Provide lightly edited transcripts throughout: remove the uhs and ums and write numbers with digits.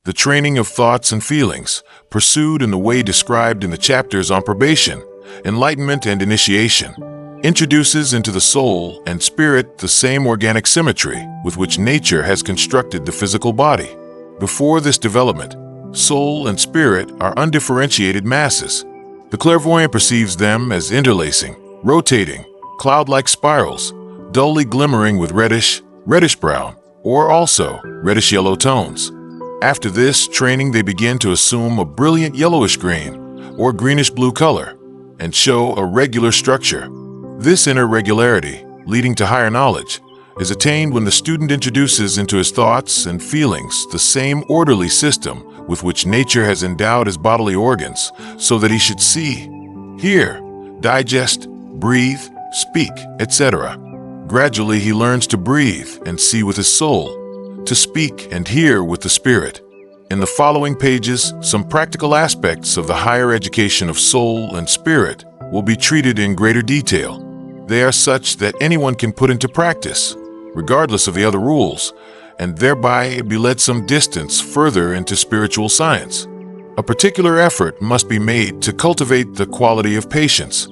the training of thoughts and feelings, pursued in the way described in the chapters on probation, enlightenment, and initiation, introduces into the soul and spirit the same organic symmetry with which nature has constructed the physical body. Before this development, soul and spirit are undifferentiated masses. The clairvoyant perceives them as interlacing, rotating, cloud-like spirals, dully glimmering with reddish-brown, or also reddish-yellow tones. After this training, they begin to assume a brilliant yellowish-green or greenish-blue color and show a regular structure. This inner regularity, leading to higher knowledge, is attained when the student introduces into his thoughts and feelings the same orderly system with which nature has endowed his bodily organs, so that he should see, hear, digest, breathe, speak, etc. Gradually he learns to breathe and see with his soul, to speak and hear with the spirit. In the following pages, some practical aspects of the higher education of soul and spirit will be treated in greater detail. They are such that anyone can put into practice, regardless of the other rules, and thereby be led some distance further into spiritual science. A particular effort must be made to cultivate the quality of patience.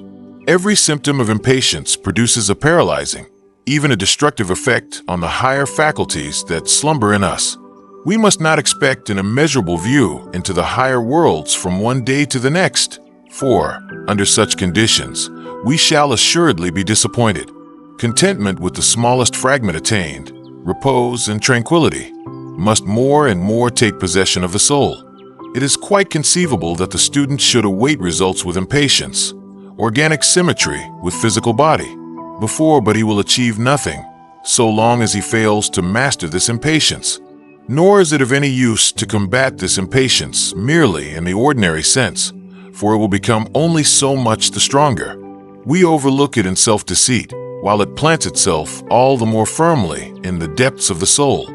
Every symptom of impatience produces a paralyzing, even a destructive effect on the higher faculties that slumber in us. We must not expect an immeasurable view into the higher worlds from one day to the next, for, under such conditions, we shall assuredly be disappointed. Contentment with the smallest fragment attained, repose and tranquility, must more and more take possession of the soul. It is quite conceivable that the student should await results with impatience, organic symmetry with physical body, but he will achieve nothing, so long as he fails to master this impatience. Nor is it of any use to combat this impatience merely in the ordinary sense, for it will become only so much the stronger. We overlook it in self-deceit, while it plants itself all the more firmly in the depths of the soul.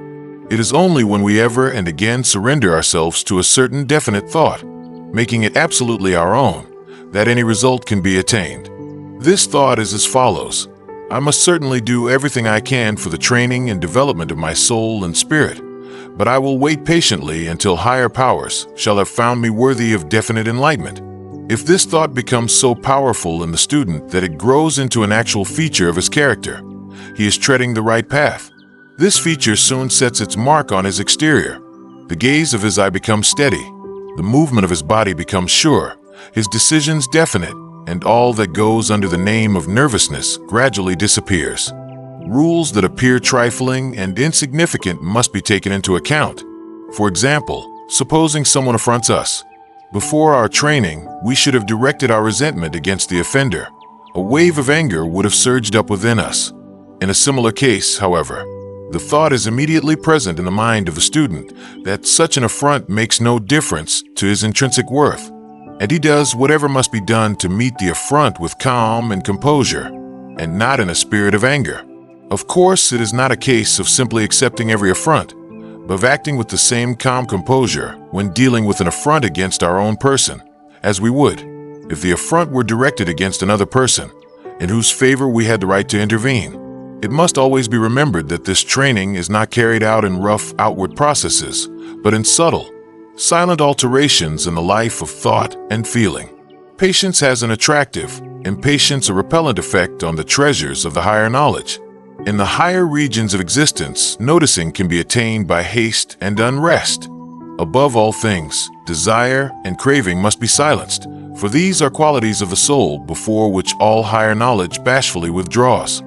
It is only when we ever and again surrender ourselves to a certain definite thought, making it absolutely our own, that any result can be attained. This thought is as follows: I must certainly do everything I can for the training and development of my soul and spirit, but I will wait patiently until higher powers shall have found me worthy of definite enlightenment. If this thought becomes so powerful in the student that it grows into an actual feature of his character, he is treading the right path. This feature soon sets its mark on his exterior. The gaze of his eye becomes steady, the movement of his body becomes sure, his decisions definite, and all that goes under the name of nervousness gradually disappears. Rules that appear trifling and insignificant must be taken into account. For example, supposing someone affronts us. Before our training, we should have directed our resentment against the offender. A wave of anger would have surged up within us. In a similar case, however, the thought is immediately present in the mind of the student that such an affront makes no difference to his intrinsic worth, and he does whatever must be done to meet the affront with calm and composure, and not in a spirit of anger. Of course, it is not a case of simply accepting every affront, but of acting with the same calm composure when dealing with an affront against our own person, as we would if the affront were directed against another person, in whose favor we had the right to intervene. It must always be remembered that this training is not carried out in rough outward processes, but in subtle, silent alterations in the life of thought and feeling. Patience has an attractive, impatience a repellent effect on the treasures of the higher knowledge. In the higher regions of existence, noticing can be attained by haste and unrest. Above all things, desire and craving must be silenced, for these are qualities of the soul before which all higher knowledge bashfully withdraws.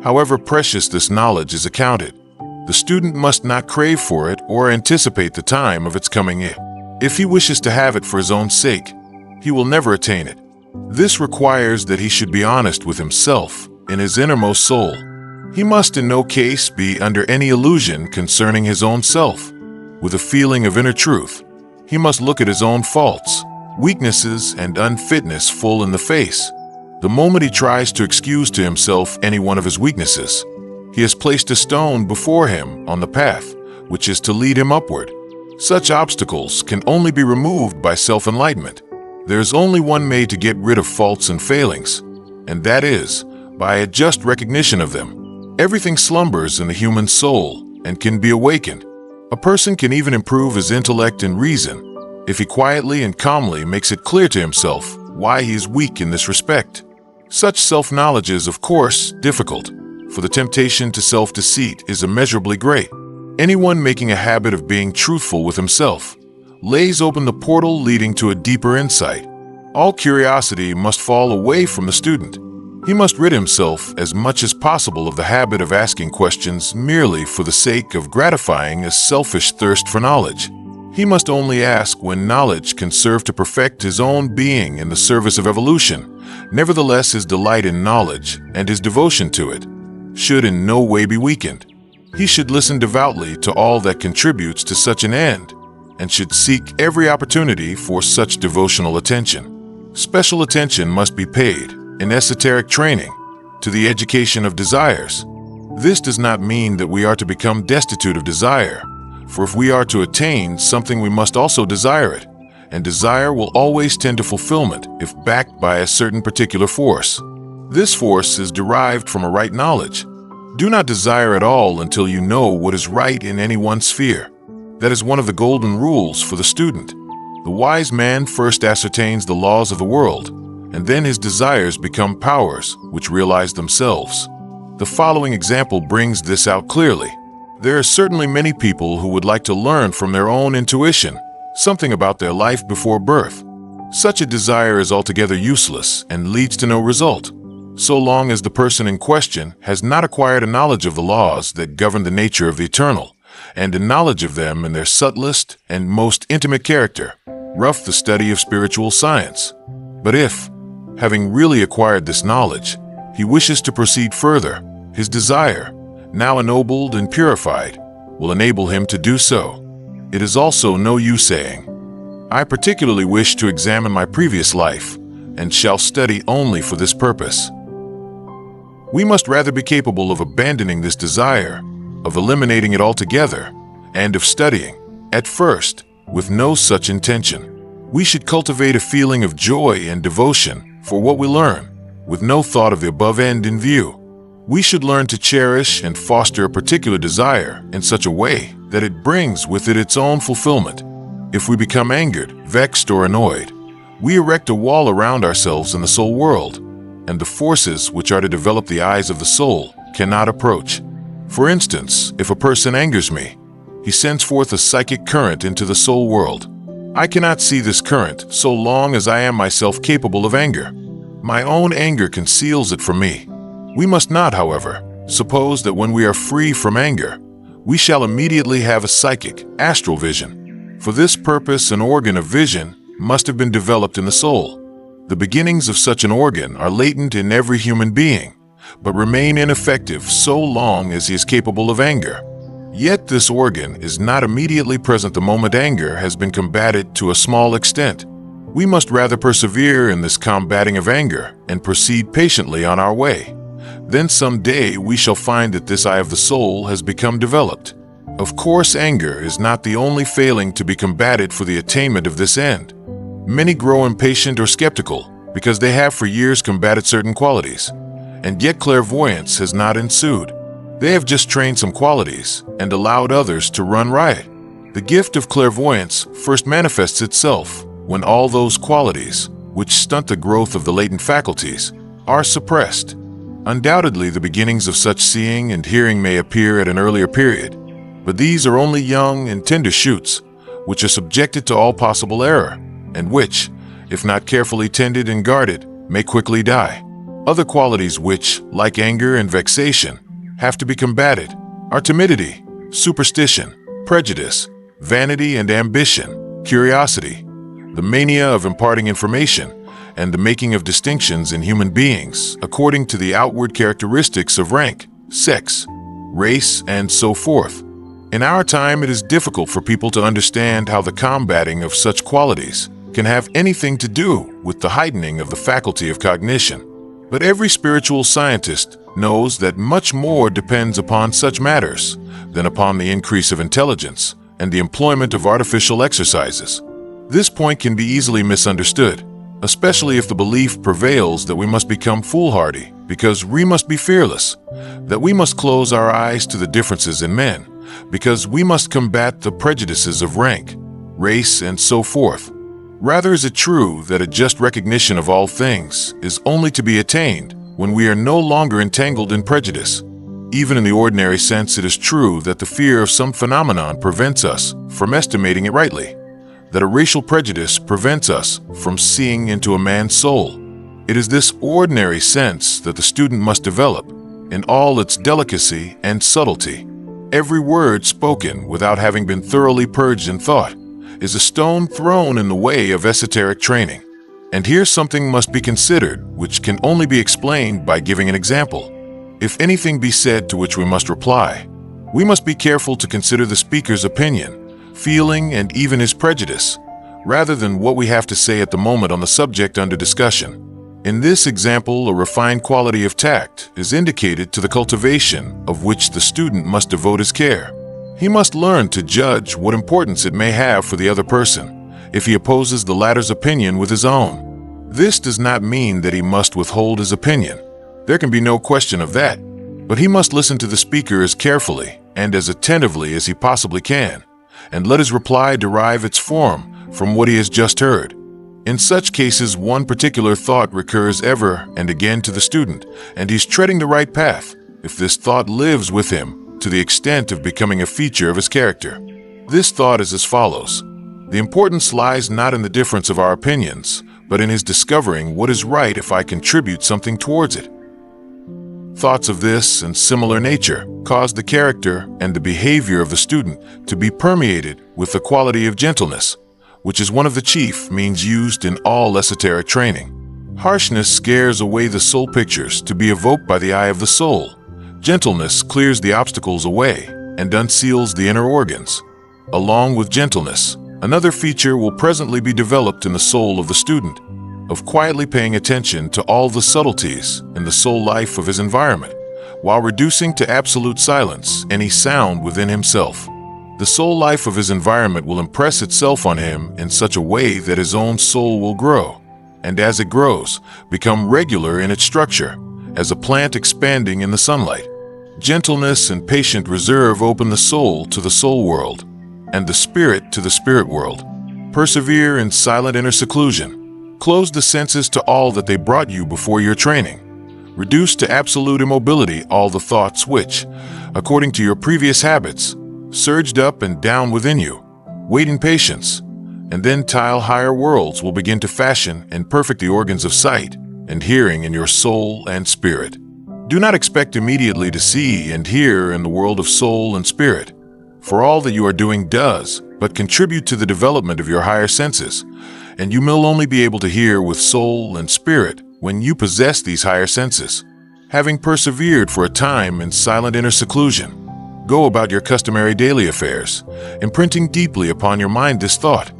However precious this knowledge is accounted, the student must not crave for it or anticipate the time of its coming in. If he wishes to have it for his own sake, he will never attain it. This requires that he should be honest with himself in his innermost soul. He must in no case be under any illusion concerning his own self. With a feeling of inner truth, he must look at his own faults, weaknesses, and unfitness full in the face. The moment he tries to excuse to himself any one of his weaknesses, he has placed a stone before him on the path, which is to lead him upward. Such obstacles can only be removed by self-enlightenment. There is only one way to get rid of faults and failings, and that is by a just recognition of them. Everything slumbers in the human soul and can be awakened. A person can even improve his intellect and reason if he quietly and calmly makes it clear to himself why he is weak in this respect. Such self-knowledge is, of course, difficult, for the temptation to self-deceit is immeasurably great. Anyone making a habit of being truthful with himself lays open the portal leading to a deeper insight. All curiosity must fall away from the student. He must rid himself as much as possible of the habit of asking questions merely for the sake of gratifying a selfish thirst for knowledge. He must only ask when knowledge can serve to perfect his own being in the service of evolution. Nevertheless, his delight in knowledge and his devotion to it should in no way be weakened. He should listen devoutly to all that contributes to such an end, and should seek every opportunity for such devotional attention. Special attention must be paid, in esoteric training, to the education of desires. This does not mean that we are to become destitute of desire, for if we are to attain something we must also desire it, and desire will always tend to fulfillment if backed by a certain particular force. This force is derived from a right knowledge. Do not desire at all until you know what is right in any one sphere. That is one of the golden rules for the student. The wise man first ascertains the laws of the world, and then his desires become powers which realize themselves. The following example brings this out clearly. There are certainly many people who would like to learn from their own intuition something about their life before birth. Such a desire is altogether useless and leads to no result, so long as the person in question has not acquired a knowledge of the laws that govern the nature of the eternal, and a knowledge of them in their subtlest and most intimate character, rough the study of spiritual science. But if, having really acquired this knowledge, he wishes to proceed further, his desire, now ennobled and purified, will enable him to do so. It is also no use saying, "I particularly wish to examine my previous life, and shall study only for this purpose." We must rather be capable of abandoning this desire, of eliminating it altogether, and of studying, at first, with no such intention. We should cultivate a feeling of joy and devotion for what we learn, with no thought of the above end in view. We should learn to cherish and foster a particular desire in such a way that it brings with it its own fulfillment. If we become angered, vexed, or annoyed, we erect a wall around ourselves in the soul world, and the forces which are to develop the eyes of the soul cannot approach. For instance, if a person angers me, he sends forth a psychic current into the soul world. I cannot see this current so long as I am myself capable of anger. My own anger conceals it from me. We must not, however, suppose that when we are free from anger, we shall immediately have a psychic, astral vision. For this purpose, an organ of vision must have been developed in the soul. The beginnings of such an organ are latent in every human being, but remain ineffective so long as he is capable of anger. Yet this organ is not immediately present the moment anger has been combated to a small extent. We must rather persevere in this combating of anger and proceed patiently on our way. Then some day we shall find that this eye of the soul has become developed. Of course, anger is not the only failing to be combated for the attainment of this end. Many grow impatient or skeptical because they have for years combated certain qualities, and yet clairvoyance has not ensued. They have just trained some qualities and allowed others to run riot. The gift of clairvoyance first manifests itself when all those qualities, which stunt the growth of the latent faculties, are suppressed. Undoubtedly, the beginnings of such seeing and hearing may appear at an earlier period, but these are only young and tender shoots, which are subjected to all possible error, and which, if not carefully tended and guarded, may quickly die. Other qualities which, like anger and vexation, have to be combated are timidity, superstition, prejudice, vanity and ambition, curiosity, the mania of imparting information, and the making of distinctions in human beings according to the outward characteristics of rank, sex, race, and so forth. In our time, it is difficult for people to understand how the combating of such qualities can have anything to do with the heightening of the faculty of cognition. But every spiritual scientist knows that much more depends upon such matters than upon the increase of intelligence and the employment of artificial exercises. This point can be easily misunderstood, especially if the belief prevails that we must become foolhardy because we must be fearless, that we must close our eyes to the differences in men, because we must combat the prejudices of rank, race, and so forth. Rather is it true that a just recognition of all things is only to be attained when we are no longer entangled in prejudice. Even in the ordinary sense, it is true that the fear of some phenomenon prevents us from estimating it rightly, that a racial prejudice prevents us from seeing into a man's soul. It is this ordinary sense that the student must develop in all its delicacy and subtlety. Every word spoken without having been thoroughly purged in thought is a stone thrown in the way of esoteric training. And here something must be considered which can only be explained by giving an example. If anything be said to which we must reply, we must be careful to consider the speaker's opinion, feeling, and even his prejudice, rather than what we have to say at the moment on the subject under discussion. In this example, a refined quality of tact is indicated to the cultivation of which the student must devote his care. He must learn to judge what importance it may have for the other person if he opposes the latter's opinion with his own. This does not mean that he must withhold his opinion. There can be no question of that, but he must listen to the speaker as carefully and as attentively as he possibly can, and let his reply derive its form from what he has just heard. In such cases, one particular thought recurs ever and again to the student, and he's treading the right path if this thought lives with him to the extent of becoming a feature of his character. This thought is as follows: the importance lies not in the difference of our opinions, but in his discovering what is right if I contribute something towards it. Thoughts of this and similar nature cause the character and the behavior of the student to be permeated with the quality of gentleness, which is one of the chief means used in all esoteric training. Harshness scares away the soul pictures to be evoked by the eye of the soul. Gentleness clears the obstacles away and unseals the inner organs. Along with gentleness, another feature will presently be developed in the soul of the student, of quietly paying attention to all the subtleties in the soul life of his environment, while reducing to absolute silence any sound within himself. The soul life of his environment will impress itself on him in such a way that his own soul will grow, and as it grows, become regular in its structure, as a plant expanding in the sunlight. Gentleness and patient reserve open the soul to the soul world, and the spirit to the spirit world. Persevere in silent inner seclusion. Close the senses to all that they brought you before your training. Reduce to absolute immobility all the thoughts which, according to your previous habits, surged up and down within you. Wait in patience, and then tile higher worlds will begin to fashion and perfect the organs of sight and hearing in your soul and spirit. Do not expect immediately to see and hear in the world of soul and spirit, for all that you are doing does but contribute to the development of your higher senses, and you will only be able to hear with soul and spirit when you possess these higher senses. Having persevered for a time in silent inner seclusion, go about your customary daily affairs, imprinting deeply upon your mind this thought: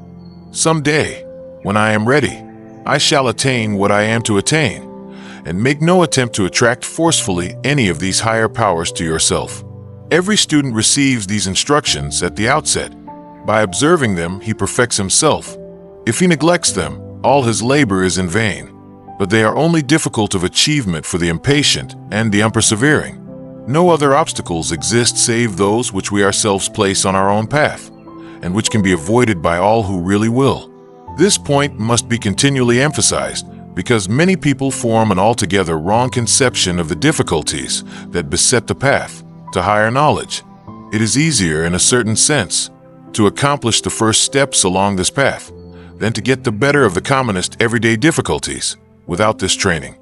some day, when I am ready, I shall attain what I am to attain, and make no attempt to attract forcefully any of these higher powers to yourself. Every student receives these instructions at the outset. By observing them, he perfects himself. If he neglects them, all his labor is in vain, but they are only difficult of achievement for the impatient and the unpersevering. No other obstacles exist save those which we ourselves place on our own path, and which can be avoided by all who really will. This point must be continually emphasized, because many people form an altogether wrong conception of the difficulties that beset the path to higher knowledge. It is easier, in a certain sense, to accomplish the first steps along this path than to get the better of the commonest everyday difficulties without this training.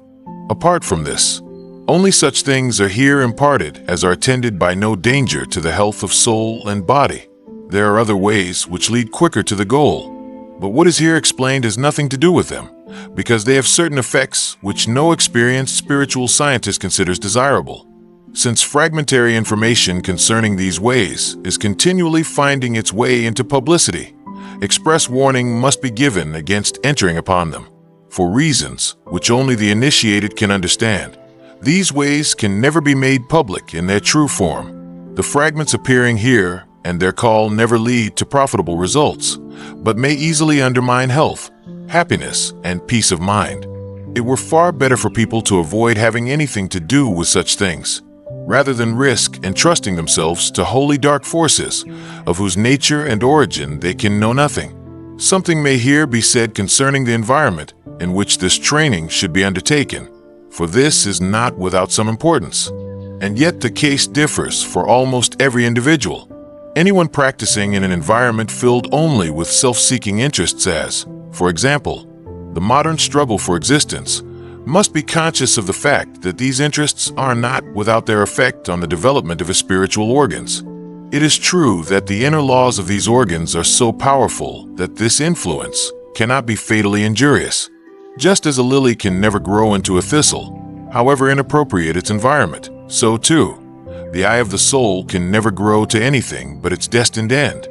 Apart from this, only such things are here imparted as are attended by no danger to the health of soul and body. There are other ways which lead quicker to the goal, but what is here explained has nothing to do with them, because they have certain effects which no experienced spiritual scientist considers desirable. Since fragmentary information concerning these ways is continually finding its way into publicity, express warning must be given against entering upon them, for reasons which only the initiated can understand. These ways can never be made public in their true form. The fragments appearing here and their call never lead to profitable results, but may easily undermine health, happiness, and peace of mind. It were far better for people to avoid having anything to do with such things. rather than risk entrusting themselves to wholly dark forces, of whose nature and origin they can know nothing. Something may here be said concerning the environment in which this training should be undertaken, for this is not without some importance. And yet the case differs for almost every individual. Anyone practicing in an environment filled only with self-seeking interests as, for example, the modern struggle for existence, must be conscious of the fact that these interests are not without their effect on the development of his spiritual organs. It is true that the inner laws of these organs are so powerful that this influence cannot be fatally injurious. Just as a lily can never grow into a thistle, however inappropriate its environment, so too, the eye of the soul can never grow to anything but its destined end,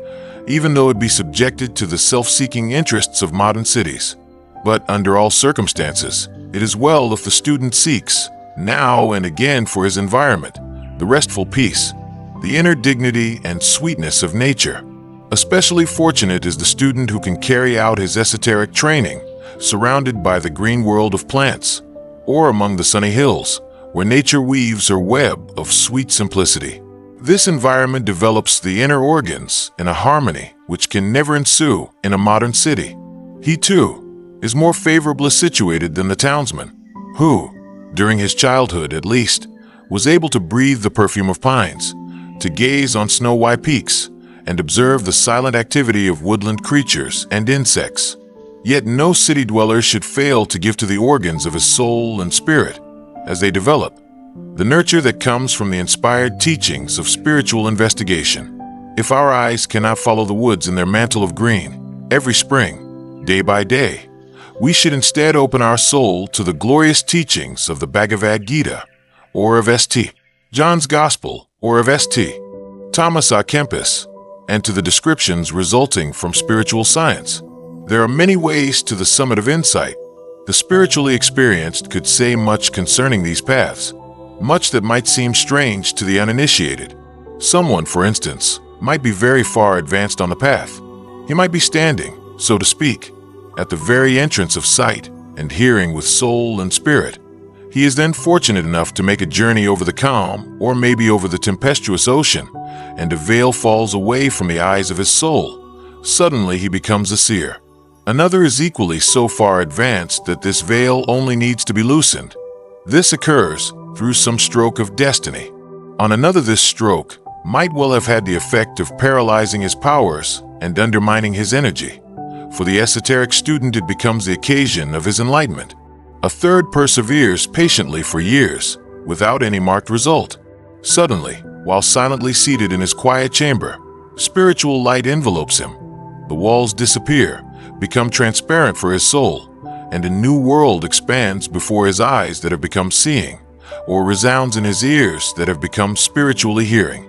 even though it be subjected to the self-seeking interests of modern cities. But under all circumstances, it is well if the student seeks, now and again for his environment, the restful peace, the inner dignity and sweetness of nature. Especially fortunate is the student who can carry out his esoteric training, surrounded by the green world of plants, or among the sunny hills, where nature weaves her web of sweet simplicity. This environment develops the inner organs in a harmony which can never ensue in a modern city. He, too, is more favorably situated than the townsman, who, during his childhood at least, was able to breathe the perfume of pines, to gaze on snow-white peaks, and observe the silent activity of woodland creatures and insects. Yet no city dweller should fail to give to the organs of his soul and spirit, as they develop, the nurture that comes from the inspired teachings of spiritual investigation. If our eyes cannot follow the woods in their mantle of green every spring, day by day, we should instead open our soul to the glorious teachings of the Bhagavad Gita, or of St. John's Gospel, or of St. Thomas à Kempis, and to the descriptions resulting from spiritual science. There are many ways to the summit of insight. The spiritually experienced could say much concerning these paths, much that might seem strange to the uninitiated. Someone, for instance, might be very far advanced on the path. He might be standing, so to speak, at the very entrance of sight and hearing with soul and spirit. He is then fortunate enough to make a journey over the calm, or maybe over the tempestuous ocean, and a veil falls away from the eyes of his soul. Suddenly he becomes a seer. Another is equally so far advanced that this veil only needs to be loosened. This occurs through some stroke of destiny. On another, this stroke might well have had the effect of paralyzing his powers and undermining his energy. For the esoteric student, it becomes the occasion of his enlightenment. A third perseveres patiently for years, without any marked result. Suddenly, while silently seated in his quiet chamber, spiritual light envelopes him. The walls disappear, become transparent for his soul, and a new world expands before his eyes that have become seeing, or resounds in his ears that have become spiritually hearing.